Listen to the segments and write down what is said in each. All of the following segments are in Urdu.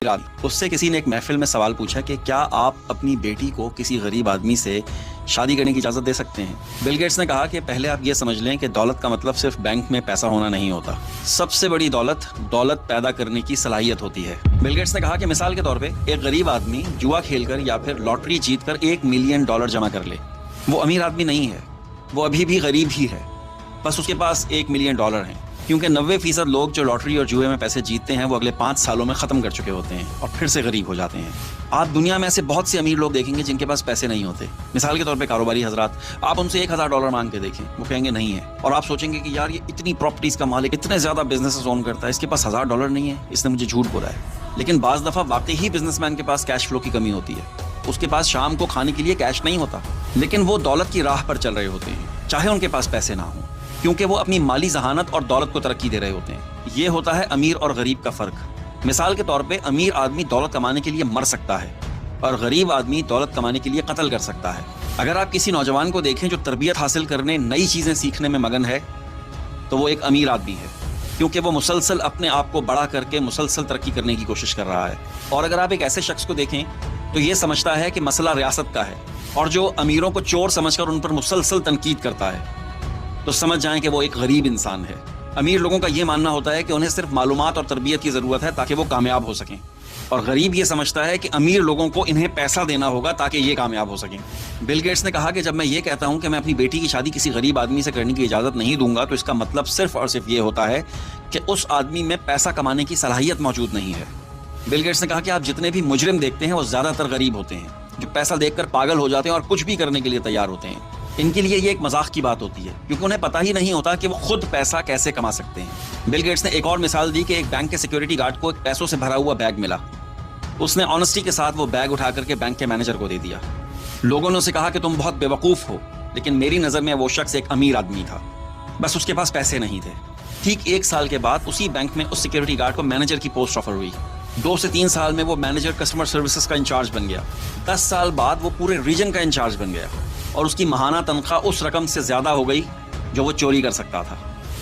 اس سے کسی نے ایک محفل میں سوال پوچھا کہ کیا آپ اپنی بیٹی کو کسی غریب آدمی سے شادی کرنے کی اجازت دے سکتے ہیں؟ بل گیٹس نے کہا کہ پہلے آپ یہ سمجھ لیں کہ دولت کا مطلب صرف بینک میں پیسہ ہونا نہیں ہوتا. سب سے بڑی دولت پیدا کرنے کی صلاحیت ہوتی ہے. بل گیٹس نے کہا کہ مثال کے طور پہ ایک غریب آدمی جوا کھیل کر یا پھر لاٹری جیت کر $1 ملین جمع کر لے. وہ امیر آدمی نہیں ہے، وہ ابھی بھی غریب ہی ہے، بس اس کے پاس $1 ملین ہیں، کیونکہ 90% لوگ جو لاٹری اور جوئے میں پیسے جیتتے ہیں وہ اگلے 5 سالوں میں ختم کر چکے ہوتے ہیں اور پھر سے غریب ہو جاتے ہیں. آپ دنیا میں ایسے بہت سے امیر لوگ دیکھیں گے جن کے پاس پیسے نہیں ہوتے. مثال کے طور پہ کاروباری حضرات، آپ ان سے $1000 مانگ کے دیکھیں، وہ کہیں گے نہیں ہے. اور آپ سوچیں گے کہ یار یہ اتنی پراپرٹیز کا مالک، اتنے زیادہ بزنس اون کرتا ہے، اس کے پاس $1000 نہیں ہے، اس نے مجھے جھوٹ بولا ہے. لیکن بعض دفعہ واقعی ہی بزنس مین کے پاس کیش فلو کی کمی ہوتی ہے. اس کے پاس شام کو کھانے کے لیے کیش نہیں ہوتا، لیکن وہ دولت کی راہ پر چل رہے ہوتے ہیں چاہے ان کے پاس پیسے نہ ہوں، کیونکہ وہ اپنی مالی ذہانت اور دولت کو ترقی دے رہے ہوتے ہیں. یہ ہوتا ہے امیر اور غریب کا فرق. مثال کے طور پہ امیر آدمی دولت کمانے کے لیے مر سکتا ہے اور غریب آدمی دولت کمانے کے لیے قتل کر سکتا ہے. اگر آپ کسی نوجوان کو دیکھیں جو تربیت حاصل کرنے، نئی چیزیں سیکھنے میں مگن ہے، تو وہ ایک امیر آدمی ہے، کیونکہ وہ مسلسل اپنے آپ کو بڑا کر کے مسلسل ترقی کرنے کی کوشش کر رہا ہے. اور اگر آپ ایک ایسے شخص کو دیکھیں تو یہ سمجھتا ہے کہ مسئلہ ریاست کا ہے اور جو امیروں کو چور سمجھ کر ان پر مسلسل تنقید کرتا ہے، تو سمجھ جائیں کہ وہ ایک غریب انسان ہے. امیر لوگوں کا یہ ماننا ہوتا ہے کہ انہیں صرف معلومات اور تربیت کی ضرورت ہے تاکہ وہ کامیاب ہو سکیں، اور غریب یہ سمجھتا ہے کہ امیر لوگوں کو انہیں پیسہ دینا ہوگا تاکہ یہ کامیاب ہو سکیں. بل گیٹس نے کہا کہ جب میں یہ کہتا ہوں کہ میں اپنی بیٹی کی شادی کسی غریب آدمی سے کرنے کی اجازت نہیں دوں گا تو اس کا مطلب صرف اور صرف یہ ہوتا ہے کہ اس آدمی میں پیسہ کمانے کی صلاحیت موجود نہیں ہے. بل گیٹس نے کہا کہ آپ جتنے بھی مجرم دیکھتے ہیں وہ زیادہ تر غریب ہوتے ہیں، جو پیسہ دیکھ کر پاگل ہو جاتے ہیں اور کچھ بھی کرنے کے لیے تیار ہوتے ہیں. ان کے لیے یہ ایک مذاق کی بات ہوتی ہے کیونکہ انہیں پتہ ہی نہیں ہوتا کہ وہ خود پیسہ کیسے کما سکتے ہیں. بل گیٹس نے ایک اور مثال دی کہ ایک بینک کے سیکیورٹی گارڈ کو ایک پیسوں سے بھرا ہوا بیگ ملا. اس نے آنیسٹی کے ساتھ وہ بیگ اٹھا کر کے بینک کے مینیجر کو دے دیا. لوگوں نے اسے کہا کہ تم بہت بے وقوف ہو، لیکن میری نظر میں وہ شخص ایک امیر آدمی تھا، بس اس کے پاس پیسے نہیں تھے. ٹھیک 1 سال کے بعد اسی بینک میں اس سیکیورٹی گارڈ کو مینیجر کی پوسٹ آفر ہوئی. 2 سے 3 سال میں وہ مینیجر کسٹمر سروسز کا انچارج بن گیا. 10 سال بعد وہ پورے ریجن کا انچارج بن گیا اور اس کی ماہانہ تنخواہ اس رقم سے زیادہ ہو گئی جو وہ چوری کر سکتا تھا.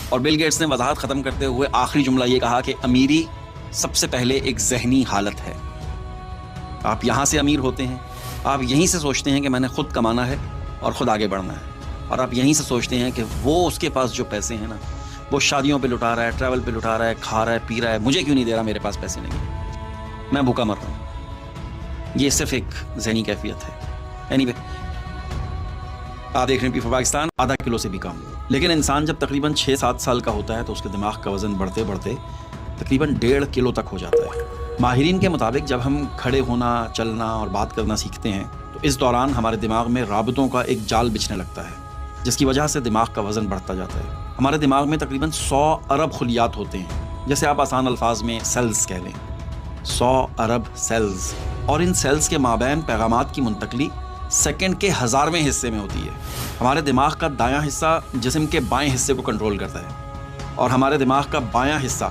اور بل گیٹس نے وضاحت ختم کرتے ہوئے آخری جملہ یہ کہا کہ امیری سب سے پہلے ایک ذہنی حالت ہے. آپ یہاں سے امیر ہوتے ہیں، آپ یہیں سے سوچتے ہیں کہ میں نے خود کمانا ہے اور خود آگے بڑھنا ہے، اور آپ یہیں سے سوچتے ہیں کہ وہ اس کے پاس جو پیسے ہیں نا، وہ شادیوں پہ لٹا رہا ہے، ٹریول پہ لٹا رہا ہے، کھا رہا ہے، پی رہا ہے، مجھے کیوں نہیں دے رہا، میرے پاس پیسے نہیں، میں بھوکا مر رہا ہوں. یہ صرف ایک ذہنی کیفیت ہے. اینی وے، آپ دیکھ رہے ہیں P4 پاکستان، آدھا کلو سے بھی کم. لیکن انسان جب تقریباً 6-7 سال کا ہوتا ہے تو اس کے دماغ کا وزن بڑھتے بڑھتے تقریباً 1.5 کلو تک ہو جاتا ہے. ماہرین کے مطابق جب ہم کھڑے ہونا، چلنا اور بات کرنا سیکھتے ہیں تو اس دوران ہمارے دماغ میں رابطوں کا ایک جال بچھنے لگتا ہے، جس کی وجہ سے دماغ کا وزن بڑھتا جاتا ہے. ہمارے دماغ میں تقریباً 100 ارب خلیات ہوتے ہیں، جیسے آپ آسان الفاظ میں سیلز کہہ لیں، 100 ارب سیلز. اور ان سیلز کے مابین پیغامات کی منتقلی سیکنڈ کے 1000ویں حصے میں ہوتی ہے. ہمارے دماغ کا دایاں حصہ جسم کے بائیں حصے کو کنٹرول کرتا ہے اور ہمارے دماغ کا بایاں حصہ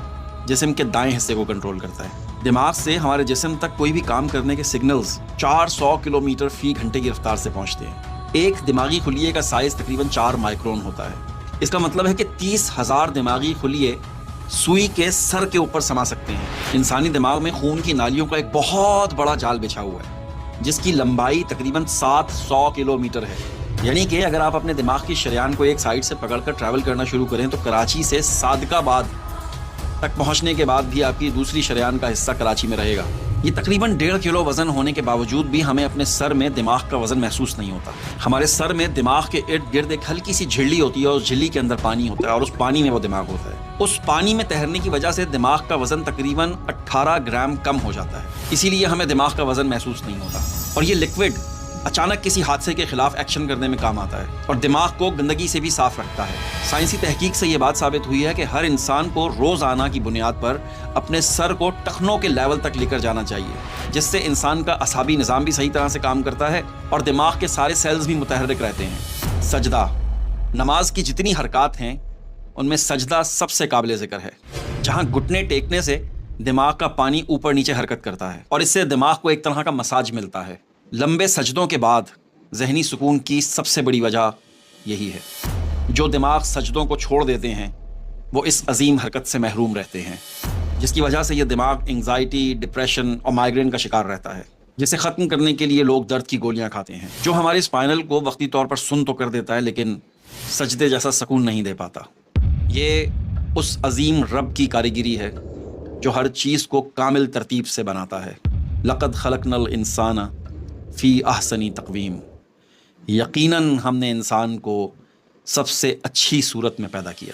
جسم کے دائیں حصے کو کنٹرول کرتا ہے. دماغ سے ہمارے جسم تک کوئی بھی کام کرنے کے سگنلز 400 کلومیٹر فی گھنٹے کی رفتار سے پہنچتے ہیں. ایک دماغی خلیے کا سائز تقریباً 4 مائکرون ہوتا ہے. اس کا مطلب ہے کہ 30,000 دماغی خلیے سوئی کے سر کے اوپر سما سکتے ہیں. انسانی دماغ میں خون کی نالیوں کا ایک بہت بڑا جال بچھا ہوا ہے جس کی لمبائی تقریباً 700 کلومیٹر ہے. یعنی کہ اگر آپ اپنے دماغ کی شریان کو ایک سائڈ سے پکڑ کر ٹریول کرنا شروع کریں تو کراچی سے صادق آباد تک پہنچنے کے بعد بھی آپ کی دوسری شریان کا حصہ کراچی میں رہے گا. یہ تقریباً 1.5 کلو وزن ہونے کے باوجود بھی ہمیں اپنے سر میں دماغ کا وزن محسوس نہیں ہوتا. ہمارے سر میں دماغ کے ارد گرد ایک ہلکی سی جھلی ہوتی ہے اور اس جھلی کے اندر پانی ہوتا ہے اور اس پانی میں وہ دماغ ہوتا ہے. اس پانی میں تیرنے کی وجہ سے دماغ کا وزن تقریباً 18 گرام کم ہو جاتا ہے، اسی لیے ہمیں دماغ کا وزن محسوس نہیں ہوتا. اور یہ لیکوڈ اچانک کسی حادثے کے خلاف ایکشن کرنے میں کام آتا ہے اور دماغ کو گندگی سے بھی صاف رکھتا ہے. سائنسی تحقیق سے یہ بات ثابت ہوئی ہے کہ ہر انسان کو روزانہ کی بنیاد پر اپنے سر کو ٹخنوں کے لیول تک لے کر جانا چاہیے، جس سے انسان کا اعصابی نظام بھی صحیح طرح سے کام کرتا ہے اور دماغ کے سارے سیلز بھی متحرک رہتے ہیں. سجدہ، نماز کی جتنی حرکات ہیں ان میں سجدہ سب سے قابل ذکر ہے، جہاں گھٹنے ٹیکنے سے دماغ کا پانی اوپر نیچے حرکت کرتا ہے اور اس سے دماغ کو ایک طرح کا مساج ملتا ہے. لمبے سجدوں کے بعد ذہنی سکون کی سب سے بڑی وجہ یہی ہے. جو دماغ سجدوں کو چھوڑ دیتے ہیں وہ اس عظیم حرکت سے محروم رہتے ہیں جس کی وجہ سے یہ دماغ انگزائٹی، ڈپریشن اور مائیگرین کا شکار رہتا ہے، جسے ختم کرنے کے لیے لوگ درد کی گولیاں کھاتے ہیں، جو ہمارے اسپائنل کو وقتی طور پر سن تو کر دیتا ہے لیکن سجدے جیسا سکون نہیں دے پاتا۔ یہ اس عظیم رب کی کاریگری ہے جو ہر چیز کو کامل ترتیب سے بناتا ہے۔ لقد خلقنا الانسان فی احسن تقویم، یقیناً ہم نے انسان کو سب سے اچھی صورت میں پیدا کیا۔